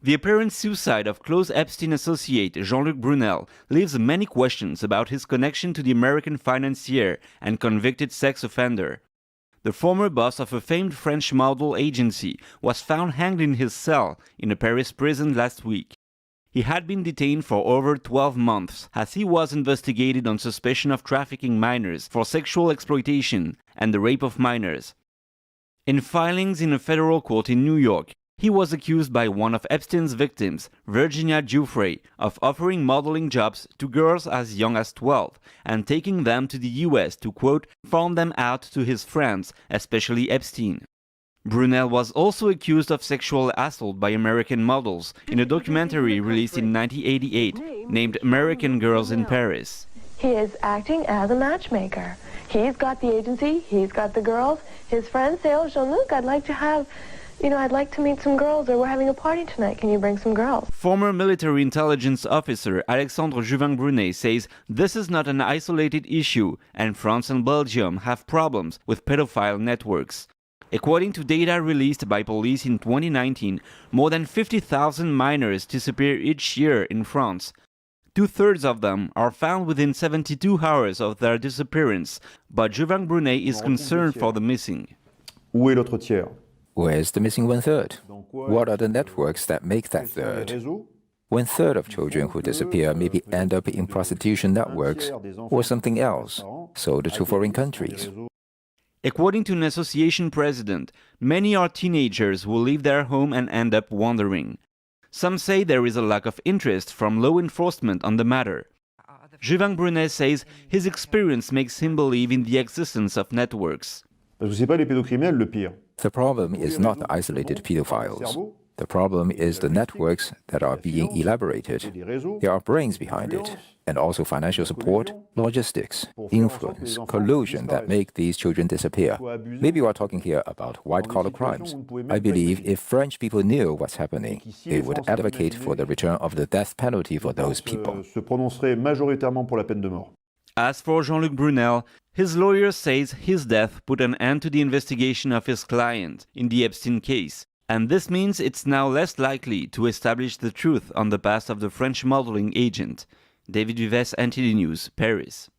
The apparent suicide of close Epstein associate Jean-Luc Brunel leaves many questions about his connection to the American financier and convicted sex offender. The former boss of a famed French model agency was found hanged in his cell in a Paris prison last week. He had been detained for over 12 months as he was investigated on suspicion of trafficking minors for sexual exploitation and the rape of minors. In filings in a federal court in New York, he was accused by one of Epstein's victims, Virginia Giuffre, of offering modeling jobs to girls as young as 12 and taking them to the US to, quote, farm them out to his friends, especially Epstein. Brunel was also accused of sexual assault by American models in a documentary released in 1988 named American Girls in Paris. He is acting as a matchmaker. He's got the agency, he's got the girls. His friends say, oh, Jean-Luc, I'd like to meet some girls, or we're having a party tonight. Can you bring some girls? Former military intelligence officer Alexandre Zhovin-Brunet says this is not an isolated issue, and France and Belgium have problems with pedophile networks. According to data released by police in 2019, more than 50,000 minors disappear each year in France. 2/3 of them are found within 72 hours of their disappearance, but Zhovin-Brunet is concerned for the missing. Où est l'autre tiers? Where's the missing 1/3? What are the networks that make that third? 1/3 of children who disappear maybe end up in prostitution networks or something else, sold to foreign countries. According to an association president, many are teenagers who leave their home and end up wandering. Some say there is a lack of interest from law enforcement on the matter. Zhovin-Brunet says his experience makes him believe in the existence of networks. Parce que c'est pas les pédocriminels le pire. The problem is not the isolated pedophiles. The problem is the networks that are being elaborated. There are brains behind it, and also financial support, logistics, influence, collusion that make these children disappear. Maybe we are talking here about white-collar crimes. I believe if French people knew what's happening, they would advocate for the return of the death penalty for those people. Se prononcerait majoritairement pour la peine de mort. As for Jean-Luc Brunel, his lawyer says his death put an end to the investigation of his client in the Epstein case, and this means it's now less likely to establish the truth on the past of the French modeling agent. David Vives, NTD News, Paris.